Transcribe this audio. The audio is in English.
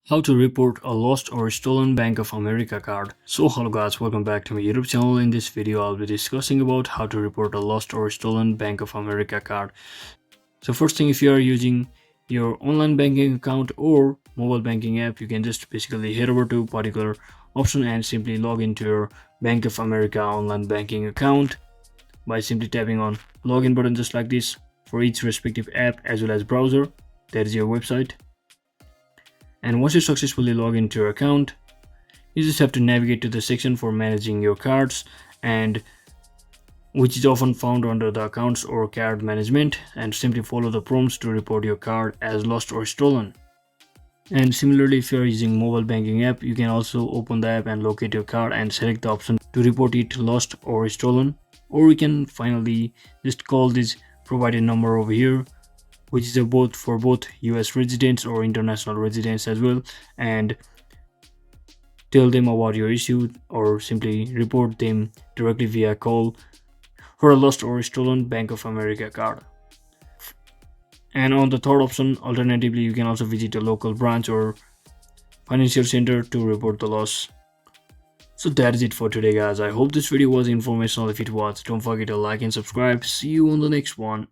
How to report a lost or stolen Bank of America card. So hello guys, welcome back to my YouTube channel. In this video I'll be discussing about how to report a lost or stolen Bank of America card. So first thing, if you are using your online banking account or mobile banking app, you can just basically head over to particular option and simply log into your Bank of America online banking account by simply tapping on login button just like this for each respective app as well as browser. That is your website. And once you successfully log into your account, you just have to navigate to the section for managing your cards, and which is often found under the accounts or card management, and simply follow the prompts to report your card as lost or stolen. And similarly, if you are using mobile banking app, you can also open the app and locate your card and select the option to report it lost or stolen. Or we can finally just call this provided number over here, which is both for both US residents or international residents as well, and tell them about your issue or simply report them directly via call for a lost or stolen Bank of America card. And on the third option, alternatively, you can also visit a local branch or financial center to report the loss. So that is it for today guys. I hope this video was informational. If it was, don't forget to like and subscribe. See you on the next one.